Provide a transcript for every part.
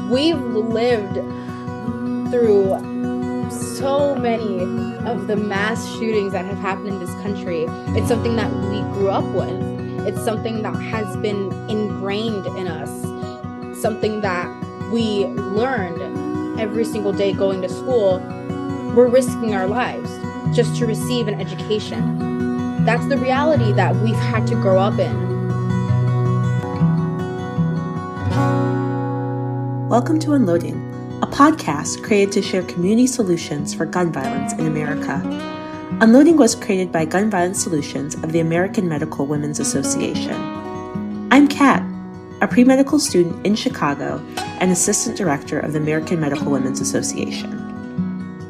We've lived through so many of the mass shootings that have happened in this country. It's something that we grew up with. It's something that has been ingrained in us, something that we learned every single day going to school. We're risking our lives just to receive an education. That's the reality that we've had to grow up in. Welcome to Unloading, a podcast created to share community solutions for gun violence in America. Unloading was created by Gun Violence Solutions of the American Medical Women's Association. I'm Kat, a pre-medical student in Chicago and assistant director of the American Medical Women's Association.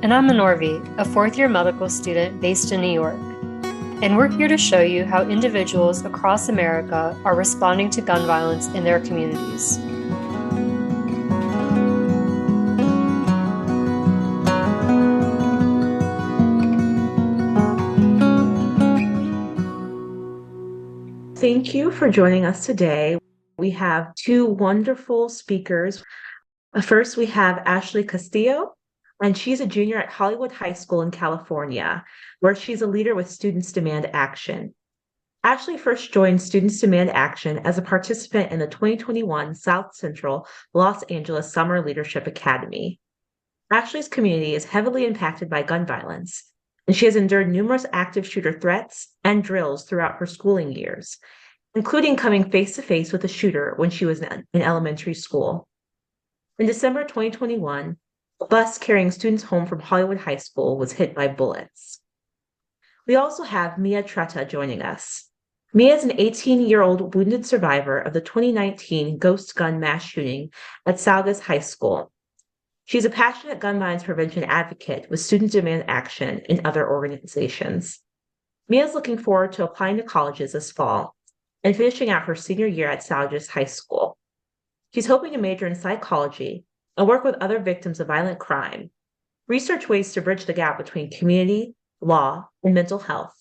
And I'm Minorvi, a fourth-year medical student based in New York. And we're here to show you how individuals across America are responding to gun violence in their communities. Thank you for joining us today. We have two wonderful speakers. First, we have Ashley Castillo, and she's a junior at Saugus High School in California, where she's a leader with Students Demand Action. Ashley first joined Students Demand Action as a participant in the 2021 South Central Los Angeles Summer Leadership Academy. Ashley's community is heavily impacted by gun violence, and she has endured numerous active shooter threats and drills throughout her schooling years, including coming face-to-face with a shooter when she was in elementary school. In December 2021, a bus carrying students home from Saugus High School was hit by bullets. We also have Mia Tretta joining us. Mia is an 18-year-old wounded survivor of the 2019 ghost gun mass shooting at Saugus High School. She's a passionate gun violence prevention advocate with Student Demand Action and other organizations. Mia is looking forward to applying to colleges this fall and finishing out her senior year at Saugus High School. She's hoping to major in psychology and work with other victims of violent crime, research ways to bridge the gap between community, law, and mental health,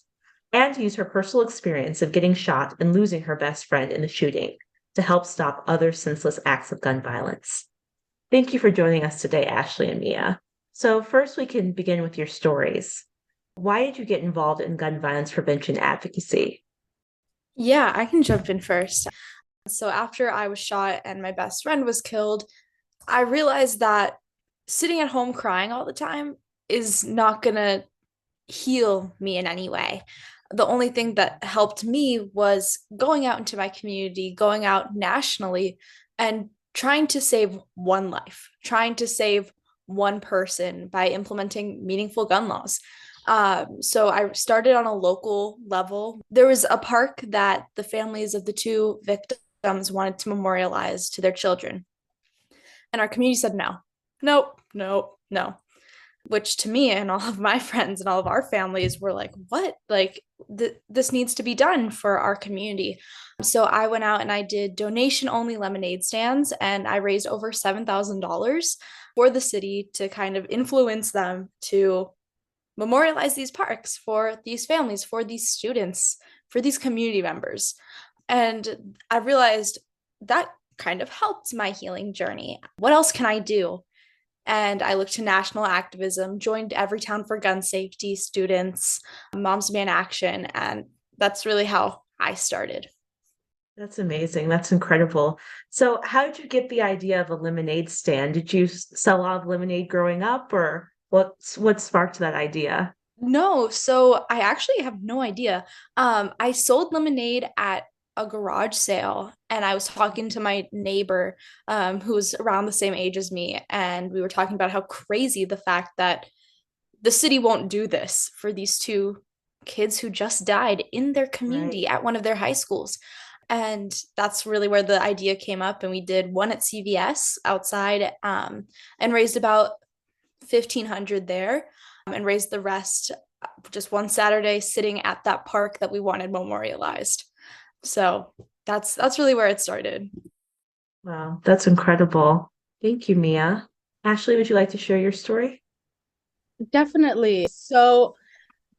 and to use her personal experience of getting shot and losing her best friend in the shooting to help stop other senseless acts of gun violence. Thank you for joining us today, Ashley and Mia. So first we can begin with your stories. Why did you get involved in gun violence prevention advocacy? Yeah, I can jump in first. So after I was shot and my best friend was killed, I realized that sitting at home crying all the time is not going to heal me in any way. The only thing that helped me was going out into my community, going out nationally, and trying to save one life, trying to save one person by implementing meaningful gun laws. So I started on a local level. There was a park that the families of the two victims wanted to memorialize to their children. And our community said no, nope, no, no. Which to me and all of my friends and all of our families were like, what? Like, this needs to be done for our community. So I went out and I did donation-only lemonade stands, and I raised over $7,000 for the city to kind of influence them to memorialize these parks for these families, for these students, for these community members. And I realized that kind of helped my healing journey. What else can I do? And I looked to national activism, joined Everytown for Gun Safety students, Moms Demand Action, and that's really how I started. That's amazing. That's incredible. So how did you get the idea of a lemonade stand? Did you sell a lot of lemonade growing up, or what sparked that idea? No, so I actually have no idea. I sold lemonade at a garage sale, and I was talking to my neighbor who was around the same age as me, and we were talking about how crazy the fact that the city won't do this for these two kids who just died in their community at one of their high schools. And that's really where the idea came up, and we did one at CVS outside and raised about $1,500 there, and raised the rest just one Saturday sitting at that park that we wanted memorialized. So that's really where it started. Wow, that's incredible. Thank you, Mia. Ashley, would you like to share your story? Definitely. So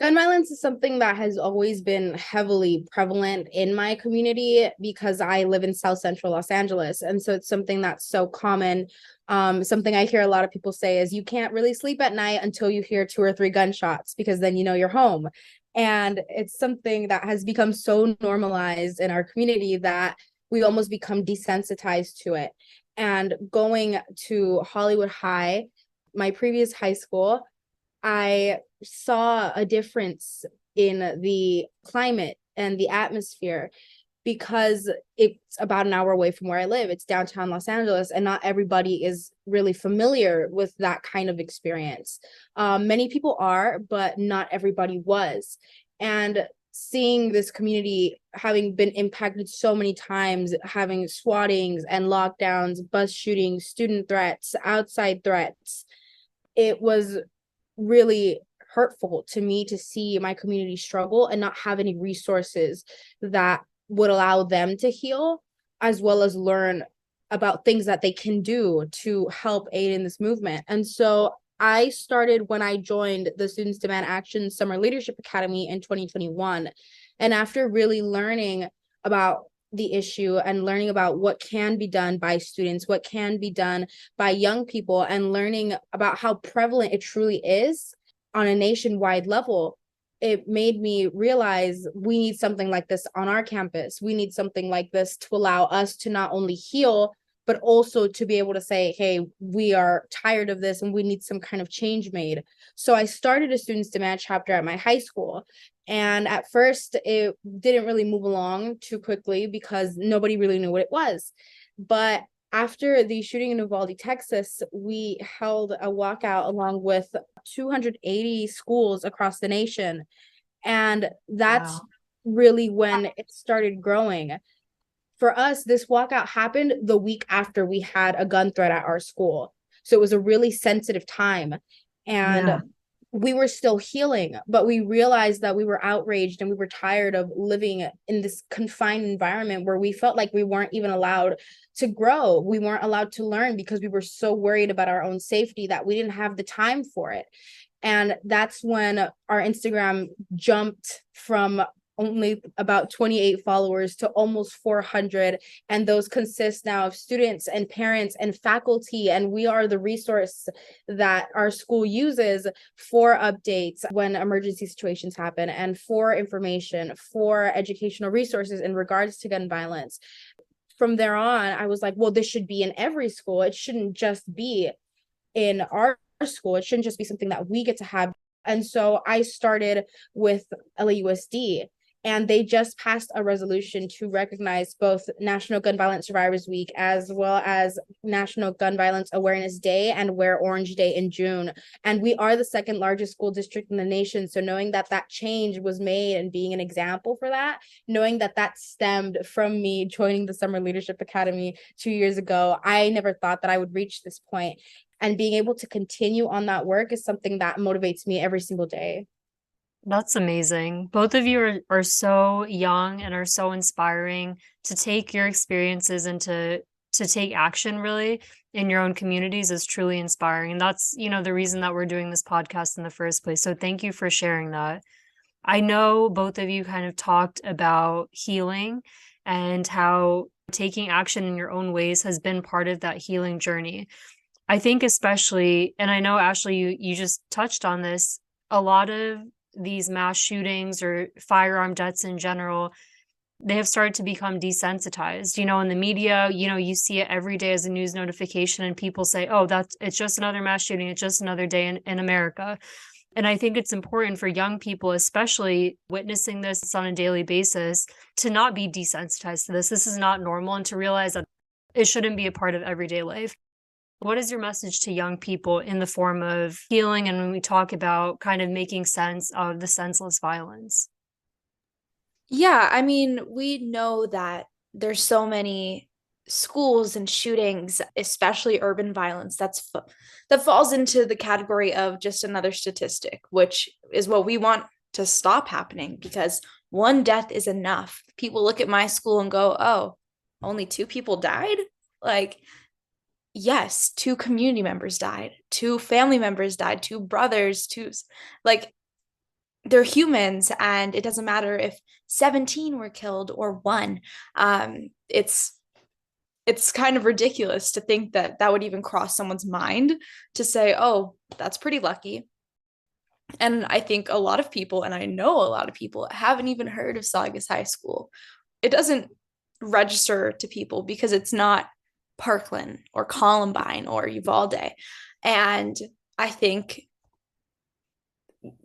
Gun violence is something that has always been heavily prevalent in my community because I live in South Central Los Angeles. And so it's something that's so common. Something I hear a lot of people say is you can't really sleep at night until you hear 2 or 3 gunshots because then you know you're home. And it's something that has become so normalized in our community that we almost become desensitized to it. And going to Hollywood High, my previous high school, I saw a difference in the climate and the atmosphere because it's about an hour away from where I live. It's downtown Los Angeles, and not everybody is really familiar with that kind of experience. Many people are, but not everybody was. And seeing this community having been impacted so many times, having swattings and lockdowns, bus shootings, student threats, outside threats, it was really hurtful to me to see my community struggle and not have any resources that would allow them to heal, as well as learn about things that they can do to help aid in this movement. And so I started when I joined the Students Demand Action Summer Leadership Academy in 2021. And after really learning about the issue and learning about what can be done by students, what can be done by young people, and learning about how prevalent it truly is on a nationwide level, it made me realize we need something like this on our campus. We need something like this to allow us to not only heal, but also to be able to say, hey, we are tired of this and we need some kind of change made. So I started a Students Demand chapter at my high school. And at first, it didn't really move along too quickly because nobody really knew what it was. But after the shooting in Uvalde, Texas, we held a walkout along with 280 schools across the nation. And that's really when it started growing. For us, this walkout happened the week after we had a gun threat at our school. So it was a really sensitive time. And we were still healing, but we realized that we were outraged and we were tired of living in this confined environment where we felt like we weren't even allowed to grow. We weren't allowed to learn because we were so worried about our own safety that we didn't have the time for it. And that's when our Instagram jumped from only about 28 followers to almost 400. And those consist now of students and parents and faculty. And we are the resource that our school uses for updates when emergency situations happen and for information, for educational resources in regards to gun violence. From there on, I was like, well, this should be in every school. It shouldn't just be in our school. It shouldn't just be something that we get to have. And so I started with LAUSD. And they just passed a resolution to recognize both National Gun Violence Survivors Week as well as National Gun Violence Awareness Day and Wear Orange Day in June. And we are the second largest school district in the nation. So knowing that that change was made and being an example for that, knowing that that stemmed from me joining the Summer Leadership Academy 2 years ago, I never thought that I would reach this point. And being able to continue on that work is something that motivates me every single day. That's amazing. Both of you are so young and are so inspiring to take your experiences and to take action really in your own communities is truly inspiring. And that's, the reason that we're doing this podcast in the first place. So thank you for sharing that. I know both of you kind of talked about healing and how taking action in your own ways has been part of that healing journey. I think especially, and I know Ashley, you just touched on this, a lot of these mass shootings or firearm deaths in general, they have started to become desensitized. In the media, you see it every day as a news notification and people say, oh, it's just another mass shooting. It's just another day in America. And I think it's important for young people, especially witnessing this on a daily basis, to not be desensitized to this. This is not normal, and to realize that it shouldn't be a part of everyday life. What is your message to young people in the form of healing and when we talk about kind of making sense of the senseless violence? Yeah, I mean, we know that there's so many schools and shootings, especially urban violence, that falls into the category of just another statistic, which is what we want to stop happening because one death is enough. People look at my school and go, oh, only 2 people died? Like, yes, 2 community members died, 2 family members died, 2 brothers, like they're humans, and it doesn't matter if 17 were killed or one. It's kind of ridiculous to think that that would even cross someone's mind to say, oh, that's pretty lucky. And I think a lot of people, and I know a lot of people, haven't even heard of Saugus High School. It doesn't register to people because it's not Parkland or Columbine or Uvalde. And I think,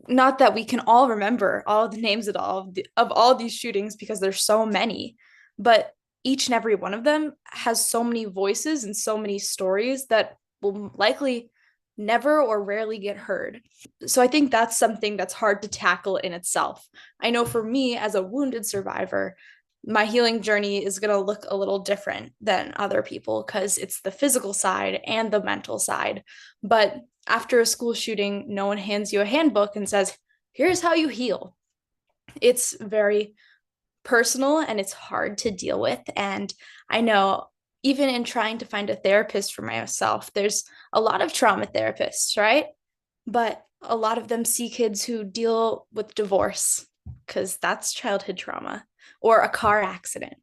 not that we can all remember all the names of all these shootings because there's so many, but each and every one of them has so many voices and so many stories that will likely never or rarely get heard. So I think that's something that's hard to tackle in itself. I know for me as a wounded survivor, my healing journey is going to look a little different than other people because it's the physical side and the mental side. But after a school shooting, no one hands you a handbook and says, here's how you heal. It's very personal and it's hard to deal with. And I know even in trying to find a therapist for myself, there's a lot of trauma therapists, right? But a lot of them see kids who deal with divorce because that's childhood trauma, or a car accident.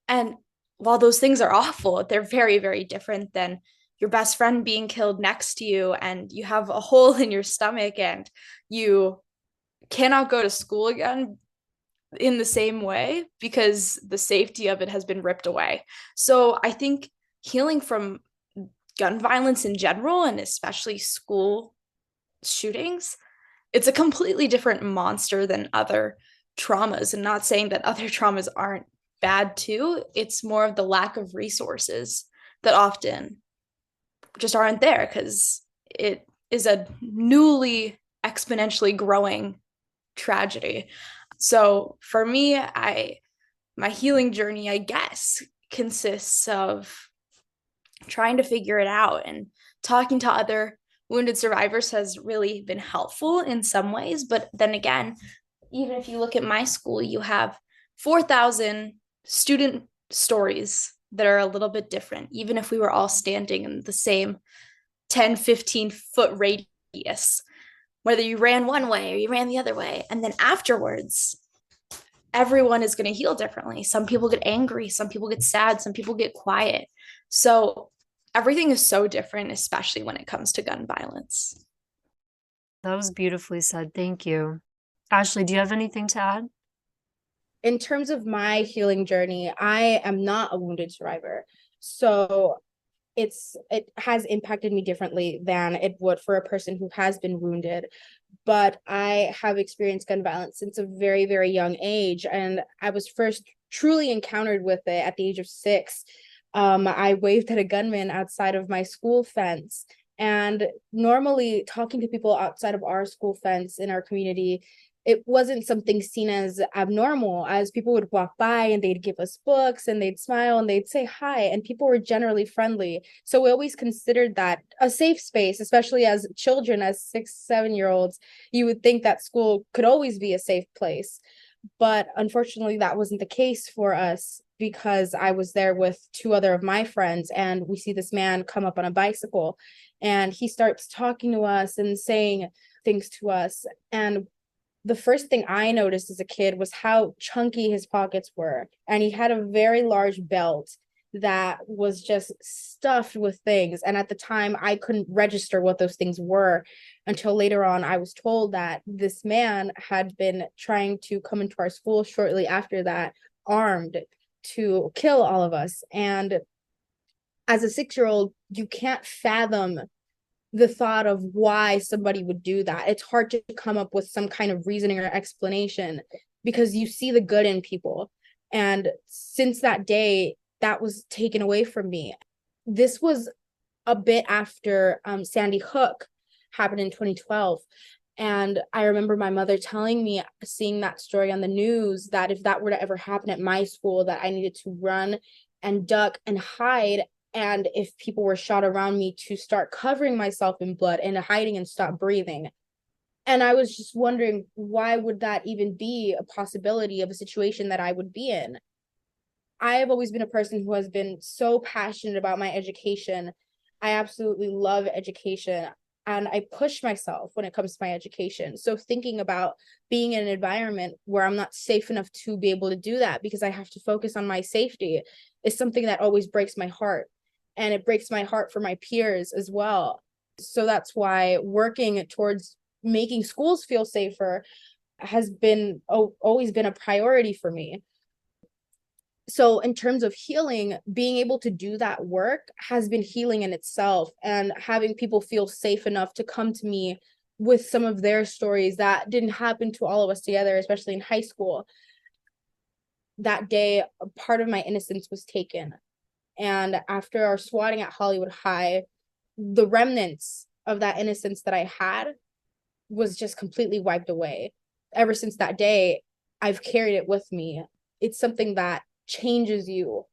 And while those things are awful, they're very, very different than your best friend being killed next to you and you have a hole in your stomach and you cannot go to school again in the same way because the safety of it has been ripped away. So I think healing from gun violence in general, and especially school shootings, it's a completely different monster than other traumas. And not saying that other traumas aren't bad too. It's more of the lack of resources that often just aren't there because it is a newly exponentially growing tragedy. So for me, my healing journey, I guess, consists of trying to figure it out, and talking to other wounded survivors has really been helpful in some ways. But then again, even if you look at my school, you have 4,000 student stories that are a little bit different, even if we were all standing in the same 10, 15-foot radius, whether you ran one way or you ran the other way. And then afterwards, everyone is going to heal differently. Some people get angry, some people get sad, some people get quiet. So everything is so different, especially when it comes to gun violence. That was beautifully said. Thank you. Ashley, do you have anything to add? In terms of my healing journey, I am not a wounded survivor. So it has impacted me differently than it would for a person who has been wounded. But I have experienced gun violence since a very, very young age. And I was first truly encountered with it at the age of 6. I waved at a gunman outside of my school fence. And normally talking to people outside of our school fence in our community, it wasn't something seen as abnormal, as people would walk by and they'd give us books and they'd smile and they'd say hi, and people were generally friendly. So we always considered that a safe space, especially as children, as 6-7-year-olds. You would think that school could always be a safe place. But unfortunately, that wasn't the case for us, because I was there with 2 other of my friends, and we see this man come up on a bicycle and he starts talking to us and saying things to us. And the first thing I noticed as a kid was how chunky his pockets were. And he had a very large belt that was just stuffed with things. And at the time, I couldn't register what those things were until later on. I was told that this man had been trying to come into our school shortly after that, armed, to kill all of us. And as a 6-year-old, you can't fathom the thought of why somebody would do that. It's hard to come up with some kind of reasoning or explanation because you see the good in people. And since that day, that was taken away from me. This was a bit after Sandy Hook happened in 2012. And I remember my mother telling me, seeing that story on the news, that if that were to ever happen at my school, that I needed to run and duck and hide. And if people were shot around me, to start covering myself in blood and hiding and stop breathing. And I was just wondering, why would that even be a possibility of a situation that I would be in? I have always been a person who has been so passionate about my education. I absolutely love education. and I push myself when it comes to my education. So thinking about being in an environment where I'm not safe enough to be able to do that because I have to focus on my safety is something that always breaks my heart. And it breaks my heart for my peers as well. So that's why working towards making schools feel safer has been always been a priority for me. So in terms of healing, being able to do that work has been healing in itself, and having people feel safe enough to come to me with some of their stories that didn't happen to all of us together, especially in high school. That day, a part of my innocence was taken. And after our swatting at Hollywood High, the remnants of that innocence that I had was just completely wiped away. Ever since that day, I've carried it with me. It's something that changes you,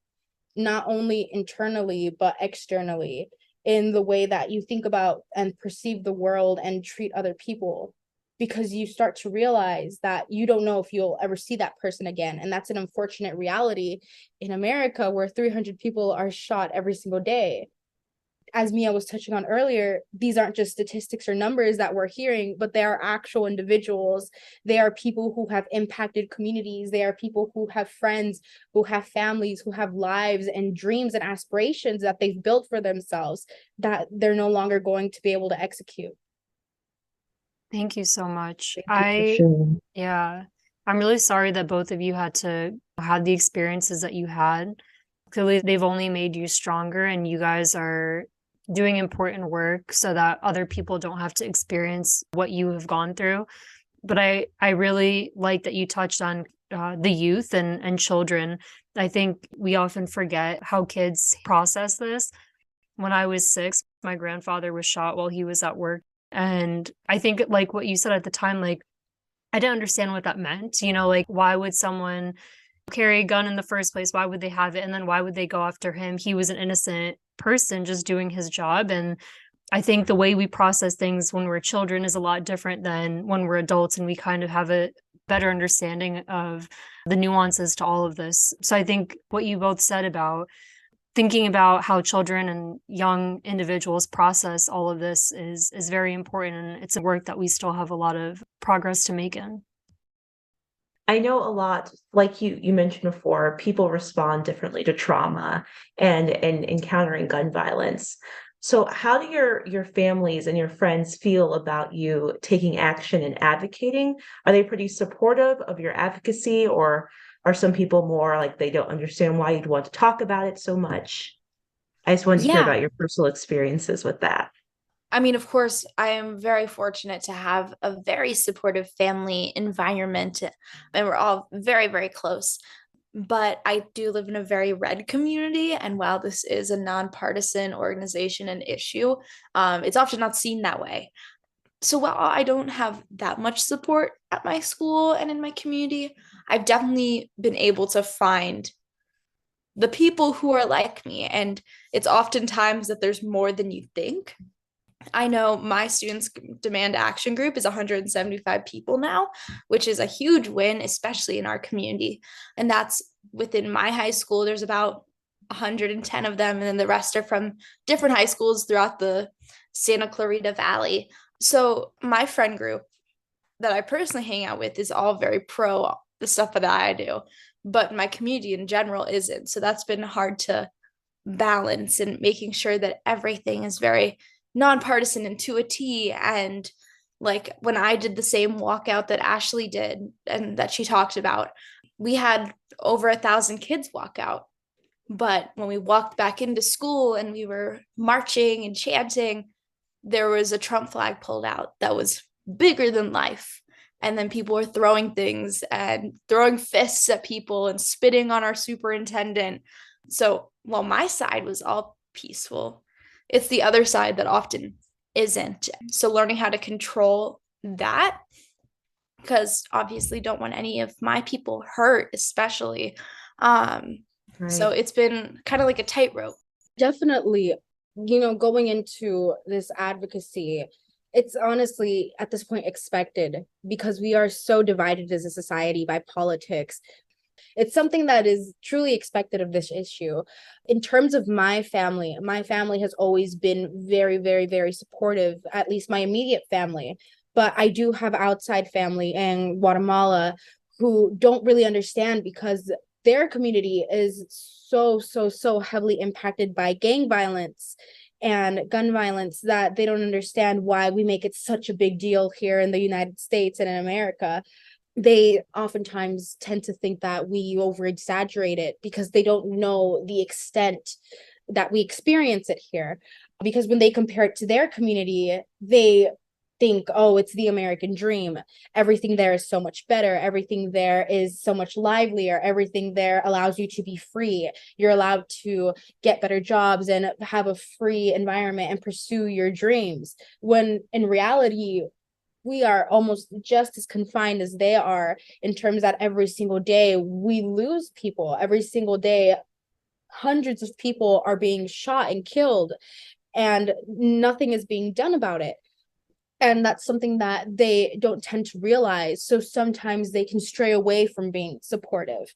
not only internally, but externally, in the way that you think about and perceive the world and treat other people, because you start to realize that you don't know if you'll ever see that person again. And that's an unfortunate reality in America, where 300 people are shot every single day. As Mia was touching on earlier, these aren't just statistics or numbers that we're hearing, but they are actual individuals. They are people who have impacted communities. They are people who have friends, who have families, who have lives and dreams and aspirations that they've built for themselves that they're no longer going to be able to execute. Thank you so much. Sure. I'm really sorry that both of you had to have the experiences that you had. Clearly, they've only made you stronger, and you guys are doing important work so that other people don't have to experience what you have gone through. But I really like that you touched on the youth and children. I think we often forget how kids process this. When I was 6, my grandfather was shot while he was at work. And I think, like what you said at the time, like, I didn't understand what that meant. Like, why would someone carry a gun in the first place? Why would they have it? And then why would they go after him? He was an innocent person just doing his job. And I think the way we process things when we're children is a lot different than when we're adults, and we kind of have a better understanding of the nuances to all of this. So I think what you both said about thinking about how children and young individuals process all of this is very important, and it's a work that we still have a lot of progress to make in. I know a lot, like you mentioned before, people respond differently to trauma and encountering gun violence. So how do your families and your friends feel about you taking action and advocating? Are they pretty supportive of your advocacy, or are some people more like they don't understand why you'd want to talk about it so much? I just wanted to hear Yeah. about your personal experiences with that. I mean, of course, I am very fortunate to have a very supportive family environment, and we're all very, very close. But I do live in a very red community, and while this is a nonpartisan organization and issue, it's often not seen that way. So while I don't have that much support at my school and in my community, I've definitely been able to find the people who are like me, and it's oftentimes that there's more than you think. I know my students' demand action group is 175 people now, which is a huge win, especially in our community. And that's within my high school. There's about 110 of them, and then the rest are from different high schools throughout the Santa Clarita Valley. So my friend group that I personally hang out with is all very pro the stuff that I do, but my community in general isn't. So that's been hard to balance, and making sure that everything is very nonpartisan and to a T. And like when I did the same walkout that Ashley did and that she talked about, we had over 1,000 kids walk out. But when we walked back into school and we were marching and chanting, there was a Trump flag pulled out that was bigger than life. And then people were throwing things and throwing fists at people and spitting on our superintendent. So while my side was all peaceful, it's the other side that often isn't. So learning how to control that, because obviously don't want any of my people hurt, especially. So Right. it's been kind of like a tightrope. Definitely, going into this advocacy, it's honestly at this point expected, because we are so divided as a society by politics. It's something that is truly expected of this issue. In terms of my family has always been very, very, very supportive, at least my immediate family. But I do have outside family in Guatemala who don't really understand, because their community is so heavily impacted by gang violence and gun violence, that they don't understand why we make it such a big deal here in the United States and in America. They oftentimes tend to think that we over exaggerate it, because they don't know the extent that we experience it here. Because when they compare it to their community, they think, oh, it's the American dream. Everything there is so much better. Everything there is so much livelier. Everything there allows you to be free. You're allowed to get better jobs and have a free environment and pursue your dreams. When in reality, we are almost just as confined as they are, in terms that every single day we lose people. Every single day, hundreds of people are being shot and killed, and nothing is being done about it. And that's something that they don't tend to realize. So sometimes they can stray away from being supportive.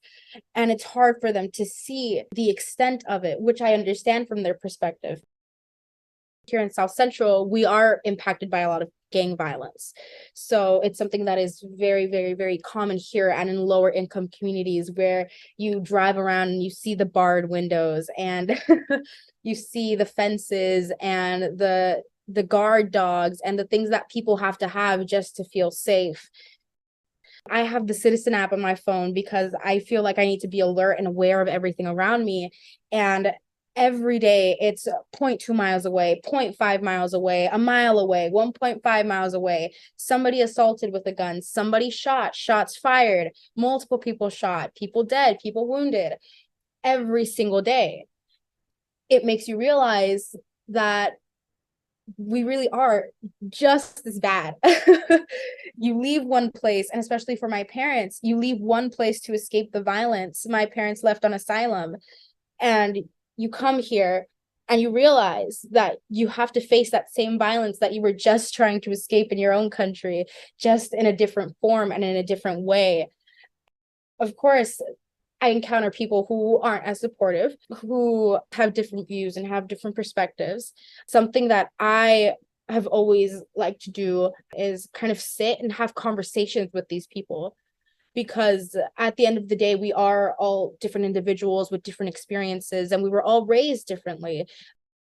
And it's hard for them to see the extent of it, which I understand from their perspective. Here in South Central, we are impacted by a lot of gang violence. So it's something that is very, very, very common here and in lower income communities, where you drive around and you see the barred windows and you see the fences and the guard dogs and the things that people have to have just to feel safe. I have the Citizen app on my phone because I feel like I need to be alert and aware of everything around me. And every day it's 0.2 miles away, 0.5 miles away, a mile away, 1.5 miles away, somebody assaulted with a gun, somebody shot, shots fired, multiple people shot, people dead, people wounded, every single day. It makes you realize that we really are just as bad. You leave one place, and especially for my parents, you leave one place to escape the violence. My parents left on asylum, and you come here and you realize that you have to face that same violence that you were just trying to escape in your own country, just in a different form and in a different way. Of course, I encounter people who aren't as supportive, who have different views and have different perspectives. Something that I have always liked to do is kind of sit and have conversations with these people, because at the end of the day, we are all different individuals with different experiences, and we were all raised differently.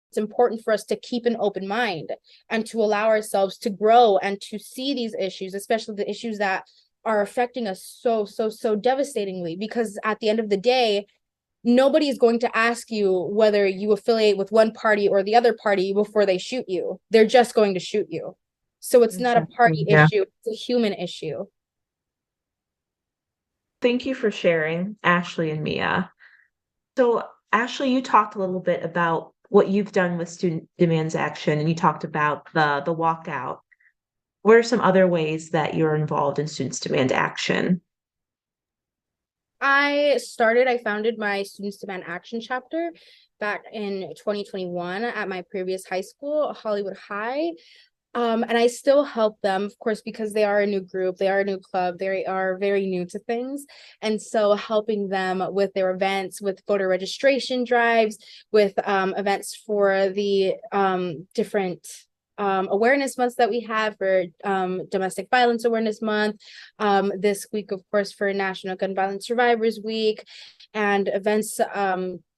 It's important for us to keep an open mind and to allow ourselves to grow and to see these issues, especially the issues that are affecting us so devastatingly. Because at the end of the day, nobody is going to ask you whether you affiliate with one party or the other party before they shoot you. They're just going to shoot you. So it's not a party issue, it's a human issue. Thank you for sharing, Ashley and Mia. So, Ashley, you talked a little bit about what you've done with Student Demands Action, and you talked about the walkout. What are some other ways that you're involved in Students Demand Action? I founded my Students Demand Action chapter back in 2021 at my previous high school, Hollywood High. And I still help them, of course, because they are a new group, they are a new club, they are very new to things. And so helping them with their events, with voter registration drives, with events for the different awareness months that we have, for Domestic Violence Awareness Month, this week, of course, for National Gun Violence Survivors Week, and events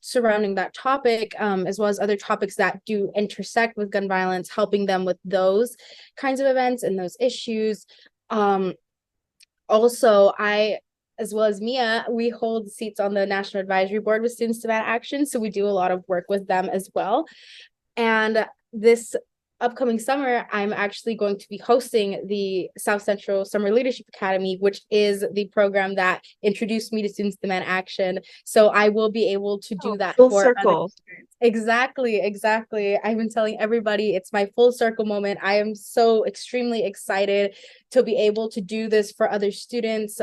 surrounding that topic, as well as other topics that do intersect with gun violence, helping them with those kinds of events and those issues. Also, as well as Mia, we hold seats on the National Advisory Board with Students Demand Action, so we do a lot of work with them as well. And this upcoming summer, I'm actually going to be hosting the South Central Summer Leadership Academy, which is the program that introduced me to Students Demand Action. So I will be able to do that full for circle. Exactly. I've been telling everybody it's my full circle moment. I am so extremely excited to be able to do this for other students.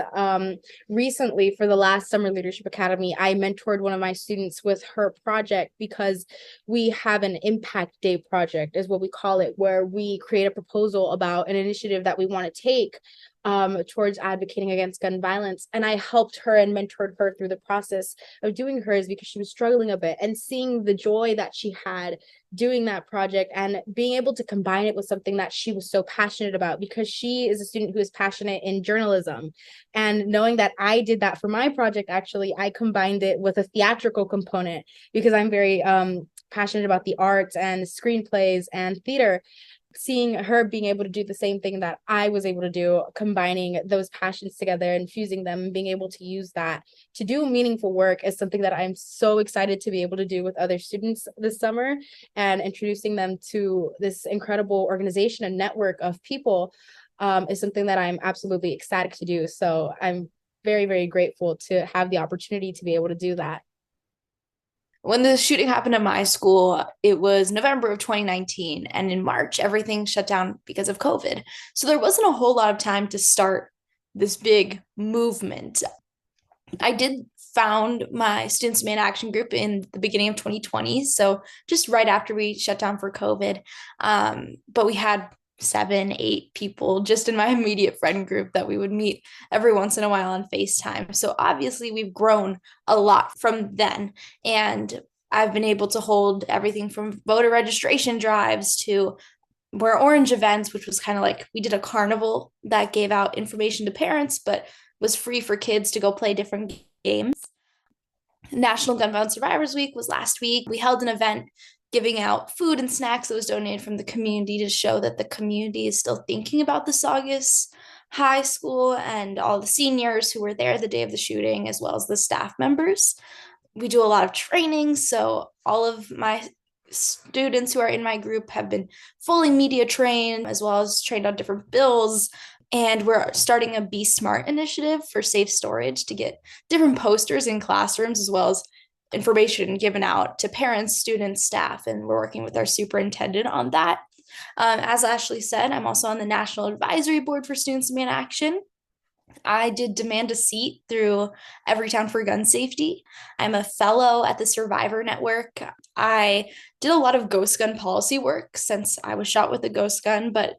Recently, for the last Summer Leadership Academy, I mentored one of my students with her project, because we have an impact day project, is what we call it, where we create a proposal about an initiative that we want to take towards advocating against gun violence. And I helped her and mentored her through the process of doing hers because she was struggling a bit, and seeing the joy that she had doing that project and being able to combine it with something that she was so passionate about, because she is a student who is passionate in journalism. And knowing that I did that for my project, actually, I combined it with a theatrical component because I'm very passionate about the arts and screenplays and theater. Seeing her being able to do the same thing that I was able to do, combining those passions together and fusing them and being able to use that to do meaningful work, is something that I'm so excited to be able to do with other students this summer, and introducing them to this incredible organization and network of people is something that I'm absolutely ecstatic to do. So I'm very, very grateful to have the opportunity to be able to do that. When the shooting happened at my school, it was November of 2019, and in March, everything shut down because of COVID. So there wasn't a whole lot of time to start this big movement. I did found my Students Demand Action group in the beginning of 2020, so just right after we shut down for COVID. But we had 7, 8 people just in my immediate friend group that we would meet every once in a while on FaceTime. So obviously we've grown a lot from then. And I've been able to hold everything from voter registration drives to wear orange events, which was kind of like, we did a carnival that gave out information to parents, but was free for kids to go play different games. National Gun Violence Survivors Week was last week. We held an event giving out food and snacks that was donated from the community to show that the community is still thinking about the Saugus High School and all the seniors who were there the day of the shooting, as well as the staff members. We do a lot of training, so all of my students who are in my group have been fully media trained, as well as trained on different bills. And we're starting a Be Smart initiative for safe storage to get different posters in classrooms, as well as information given out to parents, students, staff, and we're working with our superintendent on that. As Ashley said, I'm also on the National Advisory Board for Students Demand Action. I did demand a seat through Everytown for Gun Safety. I'm a fellow at the Survivor Network. I did a lot of ghost gun policy work since I was shot with a ghost gun, but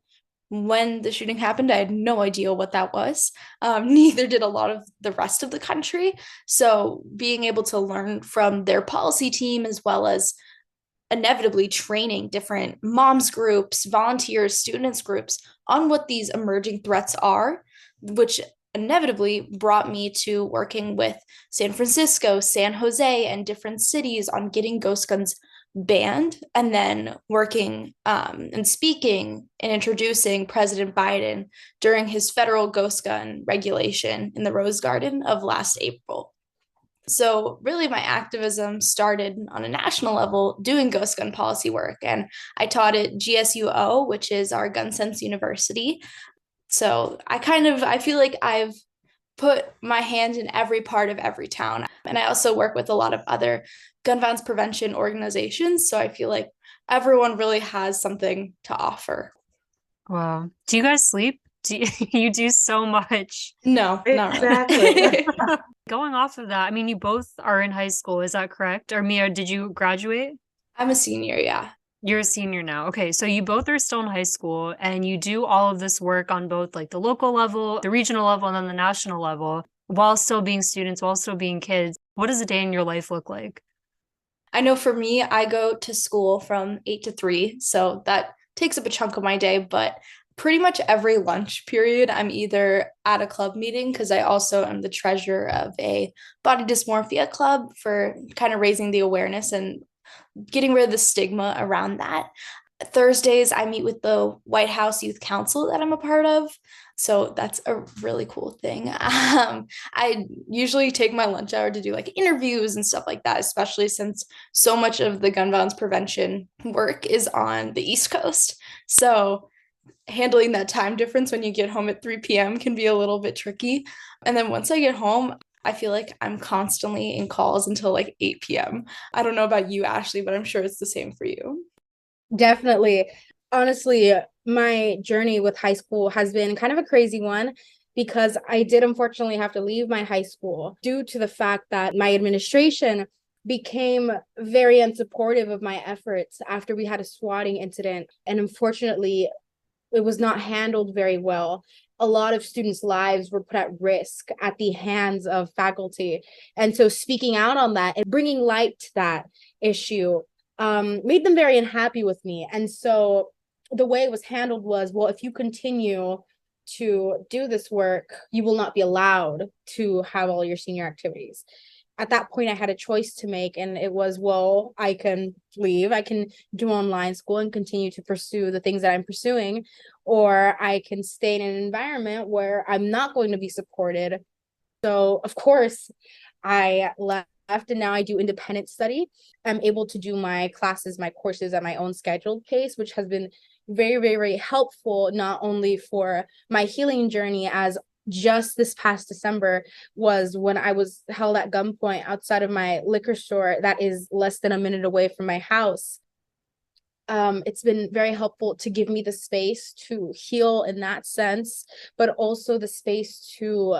when the shooting happened, I had no idea what that was. Neither did a lot of the rest of the country. So being able to learn from their policy team, as well as inevitably training different moms groups, volunteers, students groups on what these emerging threats are, which inevitably brought me to working with San Francisco, San Jose, and different cities on getting ghost guns banned, and then working and speaking and introducing President Biden during his federal ghost gun regulation in the Rose Garden of last April. So really my activism started on a national level doing ghost gun policy work, and I taught at GSUO, which is our gun sense university. So I feel like I've put my hand in every part of Everytown. And I also work with a lot of other gun violence prevention organizations. So I feel like everyone really has something to offer. Wow. Do you guys sleep? You do so much. No, not Exactly. really. Going off of that, I mean, you both are in high school, is that correct? Or Mia, did you graduate? I'm a senior, yeah. You're a senior now. Okay, so you both are still in high school and you do all of this work on both like the local level, the regional level, and then the national level while still being students, while still being kids. What does a day in your life look like? I know for me, I go to school from 8 to 3, so that takes up a chunk of my day, but pretty much every lunch period, I'm either at a club meeting, because I also am the treasurer of a body dysmorphia club for kind of raising the awareness and getting rid of the stigma around that. Thursdays, I meet with the White House Youth Council that I'm a part of. So that's a really cool thing. I usually take my lunch hour to do like interviews and stuff like that, especially since so much of the gun violence prevention work is on the East Coast. So handling that time difference when you get home at 3 p.m. can be a little bit tricky. And then once I get home, I feel like I'm constantly in calls until like 8 p.m. I don't know about you, Ashley, but I'm sure it's the same for you. Definitely. Honestly, my journey with high school has been kind of a crazy one, because I did unfortunately have to leave my high school due to the fact that my administration became very unsupportive of my efforts after we had a swatting incident. And unfortunately, it was not handled very well. a lot of students' lives were put at risk at the hands of faculty. And so speaking out on that and bringing light to that issue made them very unhappy with me. And so the way it was handled was, well, if you continue to do this work, you will not be allowed to have all your senior activities. At that point, I had a choice to make, and it was, well, I can leave, I can do online school and continue to pursue the things that I'm pursuing, or I can stay in an environment where I'm not going to be supported. So, of course, I left, and now I do independent study. I'm able to do my classes, my courses at my own scheduled pace, which has been very, very, very helpful, not only for my healing journey, as just this past December was when I was held at gunpoint outside of my liquor store that is less than a minute away from my house. It's been very helpful to give me the space to heal in that sense, but also the space to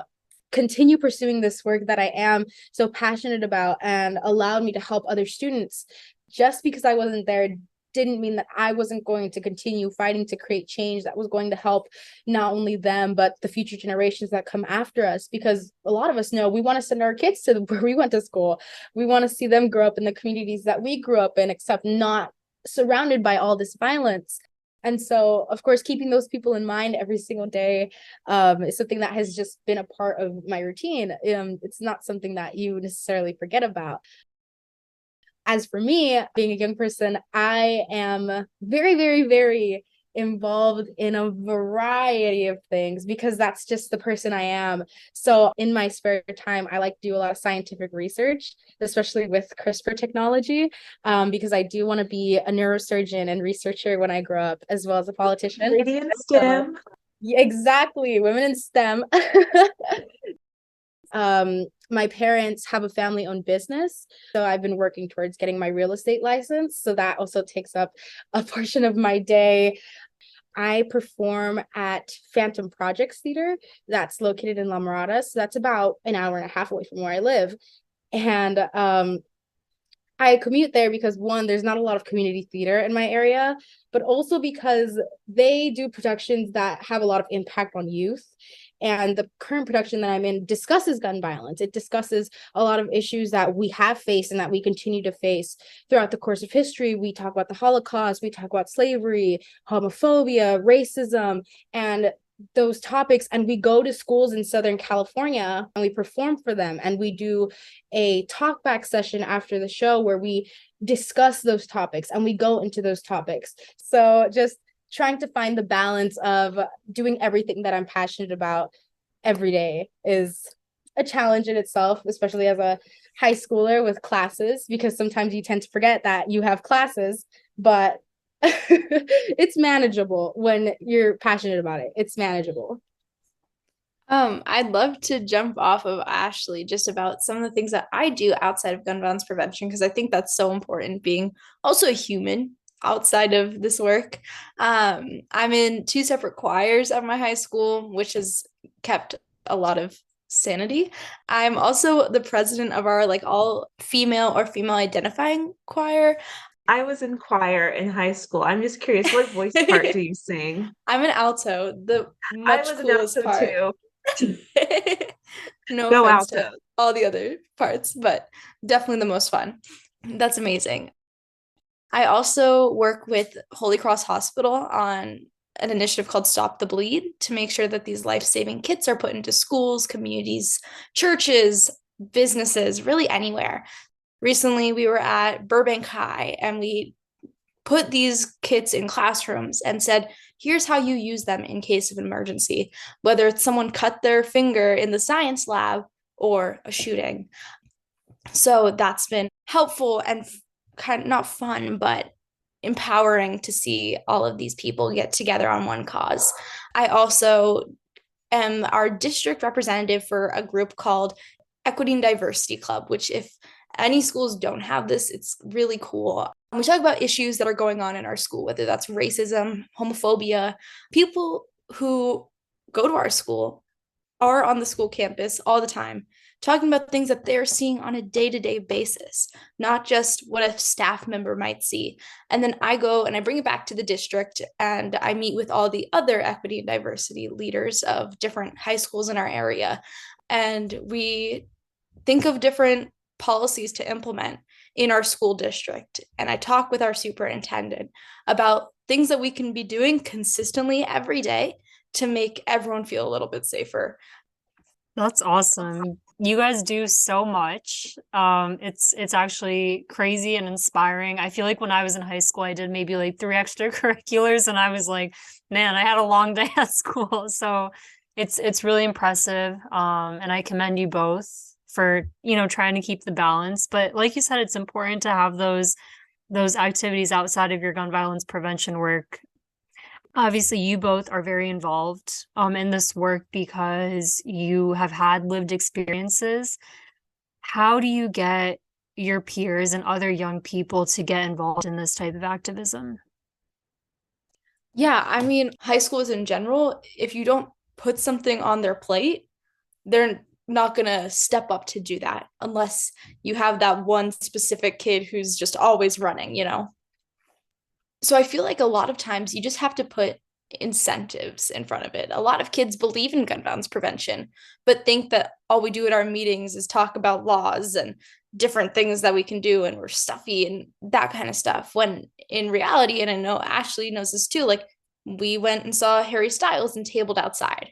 continue pursuing this work that I am so passionate about, and allowed me to help other students. Just because I wasn't there didn't mean that I wasn't going to continue fighting to create change that was going to help not only them, but the future generations that come after us. Because a lot of us know we want to send our kids to where we went to school. We want to see them grow up in the communities that we grew up in, except not surrounded by all this violence. And so, of course, keeping those people in mind every single day is something that has just been a part of my routine. It's not something that you necessarily forget about. As for me, being a young person, I am very, very, very involved in a variety of things because that's just the person I am. So in my spare time, I like to do a lot of scientific research, especially with CRISPR technology, because I do want to be a neurosurgeon and researcher when I grow up, as well as a politician. Lady in STEM. Yeah, exactly. Women in STEM. My parents have a family-owned business, so I've been working towards getting my real estate license. So that also takes up a portion of my day. I perform at Phantom Projects Theater that's located in La Mirada. So that's about an hour and a half away from where I live. And I commute there because, one, there's not a lot of community theater in my area, but also because they do productions that have a lot of impact on youth. And the current production that I'm in discusses gun violence. It discusses a lot of issues that we have faced and that we continue to face throughout the course of history. We talk about the Holocaust, we talk about slavery, homophobia, racism, and those topics. And we go to schools in Southern California and we perform for them. And we do a talk back session after the show where we discuss those topics and we go into those topics. So just trying to find the balance of doing everything that I'm passionate about every day is a challenge in itself, especially as a high schooler with classes, because sometimes you tend to forget that you have classes, but it's manageable when you're passionate about it. It's manageable. I'd love to jump off of Ashley just about some of the things that I do outside of gun violence prevention, because I think that's so important, being also a human outside of this work. I'm in two separate choirs at my high school, which has kept a lot of sanity. I'm also the president of our all female or female identifying choir. I was in choir in high school. I'm just curious, what voice part do you sing? I'm an alto, the much coolest part. Too. No Go offense alto. to all the other parts, but definitely the most fun. That's amazing. I also work with Holy Cross Hospital on an initiative called Stop the Bleed to make sure that these life-saving kits are put into schools, communities, churches, businesses, really anywhere. Recently, we were at Burbank High and we put these kits in classrooms and said, here's how you use them in case of an emergency, whether it's someone cut their finger in the science lab or a shooting. So that's been helpful and kind of not fun, but empowering to see all of these people get together on one cause. I also am our district representative for a group called Equity and Diversity Club, which if any schools don't have this, it's really cool. We talk about issues that are going on in our school, whether that's racism, homophobia. People who go to our school are on the school campus all the time, talking about things that they're seeing on a day-to-day basis, not just what a staff member might see. And then I go and I bring it back to the district and I meet with all the other equity and diversity leaders of different high schools in our area. And we think of different policies to implement in our school district. And I talk with our superintendent about things that we can be doing consistently every day to make everyone feel a little bit safer. That's awesome. You guys do so much. It's actually crazy and inspiring. I feel like when I was in high school, I did maybe like 3 extracurriculars, and I was like, man, I had a long day at school. So it's really impressive. And I commend you both for, trying to keep the balance. But like you said, it's important to have those activities outside of your gun violence prevention work. Obviously, you both are very involved in this work because you have had lived experiences. How do you get your peers and other young people to get involved in this type of activism? Yeah, I mean, high schools in general, if you don't put something on their plate, they're not going to step up to do that unless you have that one specific kid who's just always running. So I feel like a lot of times you just have to put incentives in front of it. A lot of kids believe in gun violence prevention, but think that all we do at our meetings is talk about laws and different things that we can do, and we're stuffy and that kind of stuff. When in reality, and I know Ashley knows this too, like we went and saw Harry Styles and tabled outside.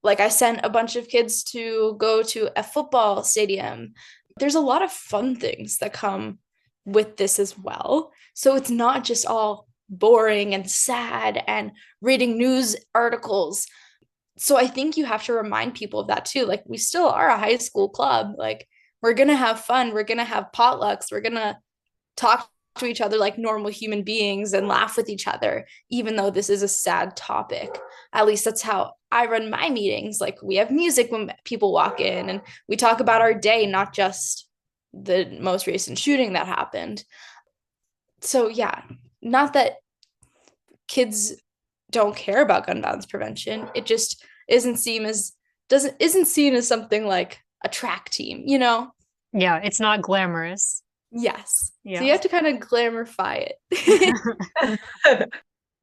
Like I sent a bunch of kids to go to a football stadium. There's a lot of fun things that come with this as well. So it's not just all boring and sad and reading news articles. So I think you have to remind people of that too. Like we still are a high school club. Like we're going to have fun. We're going to have potlucks. We're going to talk to each other like normal human beings and laugh with each other, even though this is a sad topic. At least that's how I run my meetings. Like we have music when people walk in and we talk about our day, not just the most recent shooting that happened. So yeah, not that kids don't care about gun violence prevention. It just isn't seen as something like a track team. Yeah, it's not glamorous. Yes. Yeah. So you have to kind of glamorify it.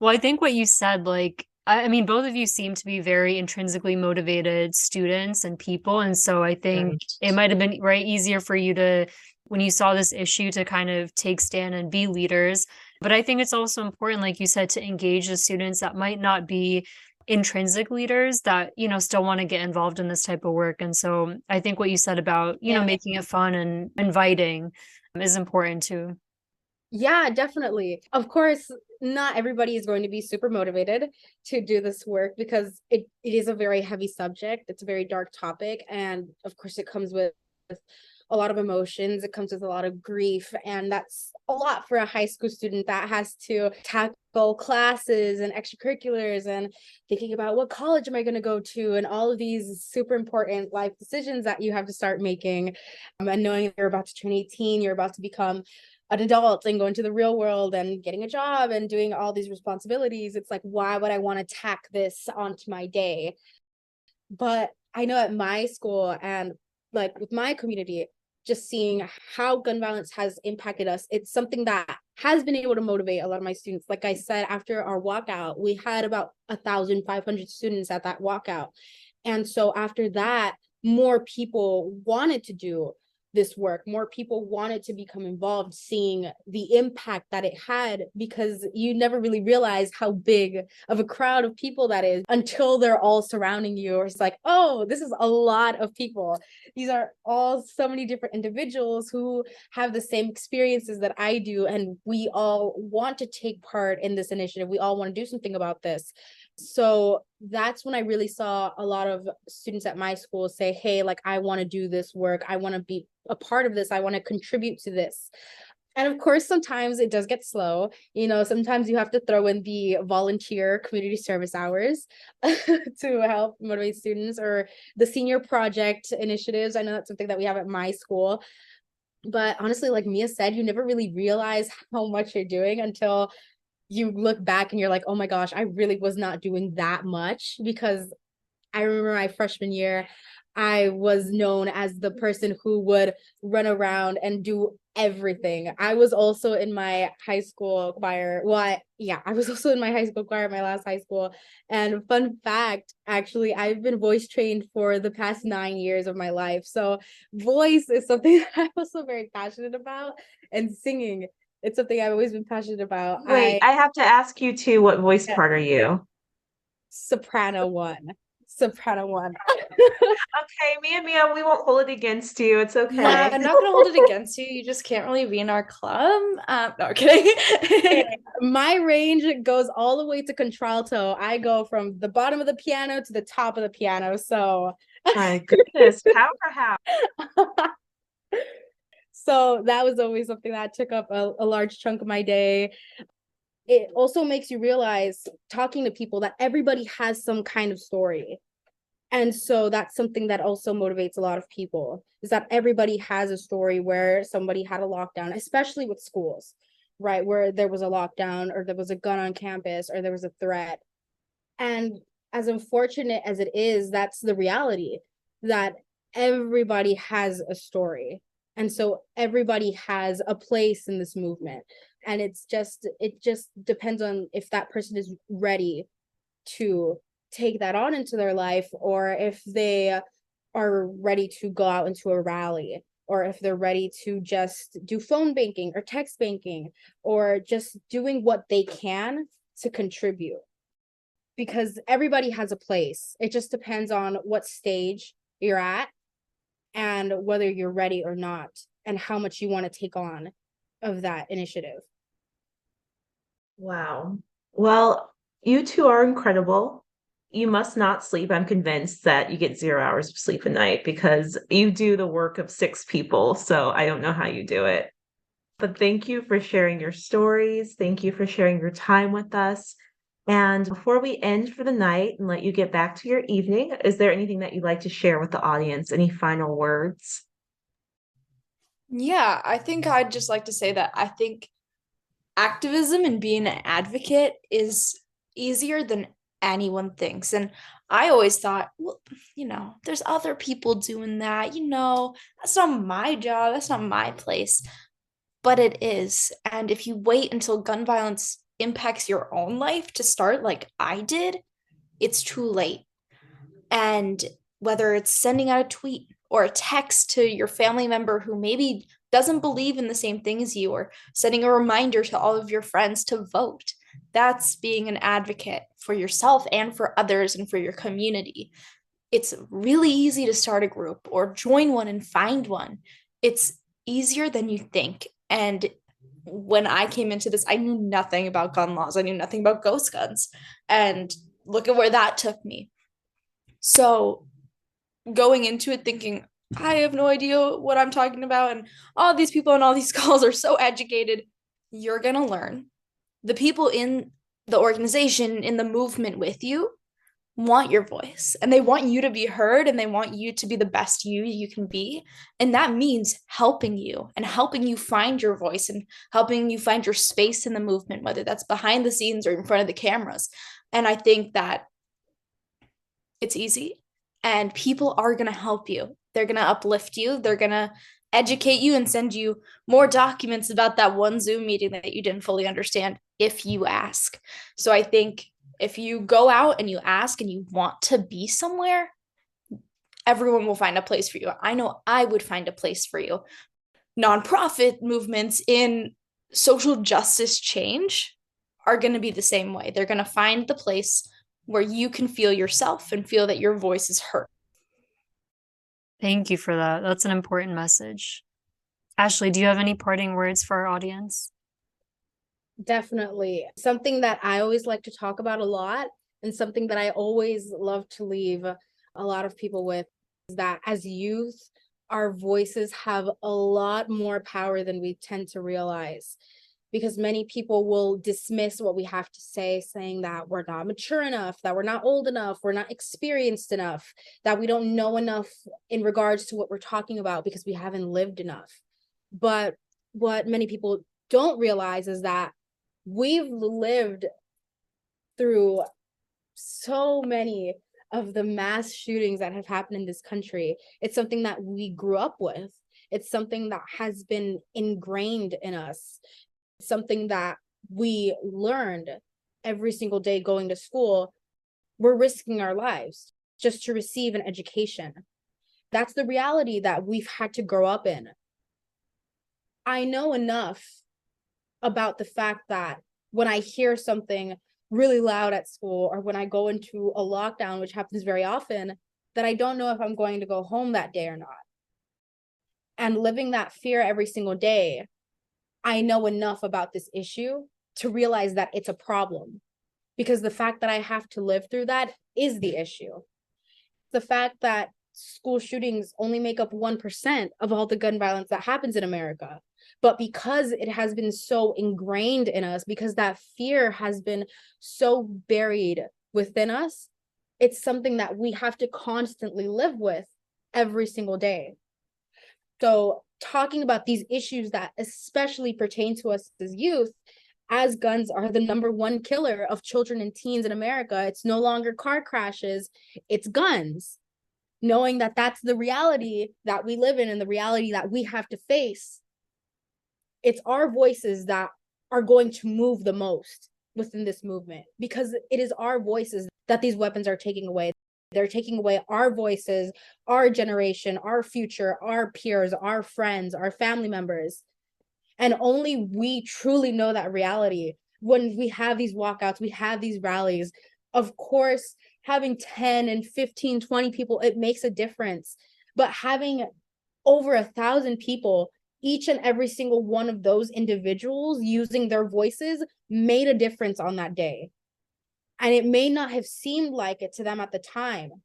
Well, I think what you said, like, I mean, both of you seem to be very intrinsically motivated students and people. And so I think it might have been easier for you to, when you saw this issue, to kind of take stand and be leaders. But I think it's also important, like you said, to engage the students that might not be intrinsic leaders that, still want to get involved in this type of work. And so I think what you said about, making it fun and inviting is important too. Yeah, definitely. Of course, not everybody is going to be super motivated to do this work because it is a very heavy subject. It's a very dark topic. And of course, it comes with a lot of emotions. It comes with a lot of grief. And that's a lot for a high school student that has to tackle classes and extracurriculars and thinking about what college am I going to go to and all of these super important life decisions that you have to start making. And knowing you're about to turn 18, you're about to become an adult and go into the real world and getting a job and doing all these responsibilities. It's like, why would I want to tack this onto my day? But I know at my school and like with my community, just seeing how gun violence has impacted us, it's something that has been able to motivate a lot of my students. Like I said, after our walkout, we had about 1,500 students at that walkout. And so after that, more people wanted to do this work. More people wanted to become involved, seeing the impact that it had, because you never really realize how big of a crowd of people that is until they're all surrounding you. It's like, oh, this is a lot of people. These are all so many different individuals who have the same experiences that I do, and we all want to take part in this initiative. We all want to do something about this. So that's when I really saw a lot of students at my school say, hey, like, I want to do this work. I want to be a part of this. I want to contribute to this. And of course, sometimes it does get slow. Sometimes you have to throw in the volunteer community service hours to help motivate students, or the senior project initiatives. I know that's something that we have at my school. But honestly, like Mia said, you never really realize how much you're doing until you look back and you're like, oh my gosh, I really was not doing that much, because I remember my freshman year, I was known as the person who would run around and do everything. I was also in my high school choir. I was also in my high school choir, my last high school. And fun fact, actually, I've been voice trained for the past 9 years of my life. So voice is something that I'm also very passionate about, and singing. It's something I've always been passionate about. Wait, I have to ask you too, what voice part are you? Soprano one. Soprano one. Okay, Mia, we won't hold it against you. It's Yeah, okay. I'm not gonna hold it against you. You just can't really be in our club. No, kidding. My range goes all the way to contralto. I go from the bottom of the piano to the top of the piano. So My goodness, powerhouse. so that was always something that took up a large chunk of my day. It also makes you realize, talking to people, that everybody has some kind of story. And so that's something that also motivates a lot of people, is that everybody has a story where somebody had a lockdown, especially with schools, right? Where there was a lockdown, or there was a gun on campus, or there was a threat. And as unfortunate as it is, that's the reality, that everybody has a story. And so everybody has a place in this movement. And it just depends on if that person is ready to take that on into their life, or if they are ready to go out into a rally, or if they're ready to just do phone banking or text banking, or just doing what they can to contribute. Because everybody has a place. It just depends on what stage you're at, and whether you're ready or not, and how much you want to take on of that initiative. Wow. Well, you two are incredible. You must not sleep. I'm convinced that you get 0 hours of sleep a night because you do the work of 6 people. So I don't know how you do it. But thank you for sharing your stories. Thank you for sharing your time with us. And before we end for the night and let you get back to your evening, is there anything that you'd like to share with the audience? Any final words? Yeah, I think I'd just like to say that I think activism and being an advocate is easier than anyone thinks. And I always thought, well, there's other people doing that. That's not my job. That's not my place. But it is. And if you wait until gun violence impacts your own life to start, like I did, it's too late. And whether it's sending out a tweet or a text to your family member who maybe doesn't believe in the same thing as you, or sending a reminder to all of your friends to vote, that's being an advocate for yourself and for others and for your community. It's really easy to start a group or join one and find one. It's easier than you think. And when I came into this, I knew nothing about gun laws. I knew nothing about ghost guns. And look at where that took me. So going into it thinking, I have no idea what I'm talking about, and all these people on all these calls are so educated, you're going to learn. The people in the organization, in the movement with you, want your voice, and they want you to be heard, and they want you to be the best you can be. And that means helping you and helping you find your voice and helping you find your space in the movement, whether that's behind the scenes or in front of the cameras. And I think that it's easy, and people are going to help you. They're going to uplift you. They're going to educate you and send you more documents about that one Zoom meeting that you didn't fully understand if you ask. So I think if you go out and you ask and you want to be somewhere, everyone will find a place for you. I know I would find a place for you. Nonprofit movements in social justice change are going to be the same way. They're going to find the place where you can feel yourself and feel that your voice is heard. Thank you for that. That's an important message. Ashley, do you have any parting words for our audience? Definitely. Something that I always like to talk about a lot, and something that I always love to leave a lot of people with, is that as youth, our voices have a lot more power than we tend to realize. Because many people will dismiss what we have to say, saying that we're not mature enough, that we're not old enough, we're not experienced enough, that we don't know enough in regards to what we're talking about because we haven't lived enough. But what many people don't realize is that we've lived through so many of the mass shootings that have happened in this country. It's something that we grew up with. It's something that has been ingrained in us. It's something that we learned every single day going to school. We're risking our lives just to receive an education. That's the reality that we've had to grow up in. I know enough about the fact that when I hear something really loud at school, or when I go into a lockdown, which happens very often, that I don't know if I'm going to go home that day or not. And living that fear every single day, I know enough about this issue to realize that it's a problem. Because the fact that I have to live through that is the issue. The fact that school shootings only make up 1% of all the gun violence that happens in America. But because it has been so ingrained in us, because that fear has been so buried within us, it's something that we have to constantly live with every single day. So talking about these issues that especially pertain to us as youth, as guns are the #1 killer of children and teens in America, it's no longer car crashes, it's guns. Knowing that that's the reality that we live in and the reality that we have to face, it's our voices that are going to move the most within this movement, because it is our voices that these weapons are taking away. They're taking away our voices, our generation, our future, our peers, our friends, our family members. And only we truly know that reality when we have these walkouts, we have these rallies. Of course, having 10 and 15, 20 people, it makes a difference. But having over 1,000 people, each and every single one of those individuals using their voices made a difference on that day. And it may not have seemed like it to them at the time,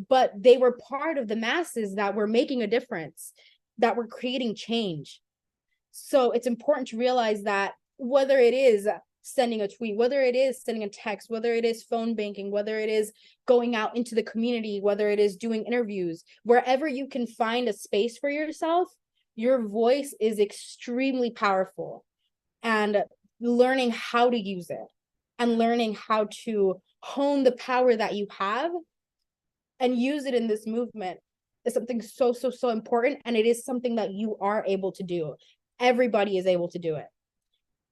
but they were part of the masses that were making a difference, that were creating change. So it's important to realize that whether it is sending a tweet, whether it is sending a text, whether it is phone banking, whether it is going out into the community, whether it is doing interviews, wherever you can find a space for yourself, your voice is extremely powerful. And learning how to use it and learning how to hone the power that you have and use it in this movement is something so, so, so important. And it is something that you are able to do. Everybody is able to do it.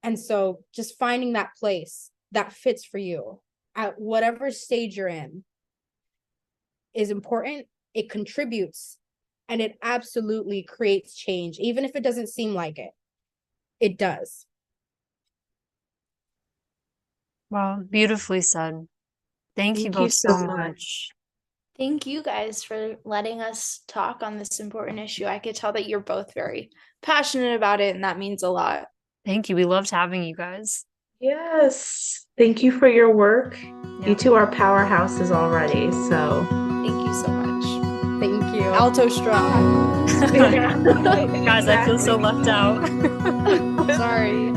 And so just finding that place that fits for you at whatever stage you're in is important. It contributes and it absolutely creates change. Even if it doesn't seem like it, it does. Wow, beautifully said. Thank you Thank both you so so much. much. Thank you guys for letting us talk on this important issue. I could tell that you're both very passionate about it, and that means a lot. Thank you. We loved having you guys. Yes. Thank you for your work. Yeah. You two are powerhouses already. So Thank you so much. Thank you. Alto strong. Guys, I feel so left out. Sorry.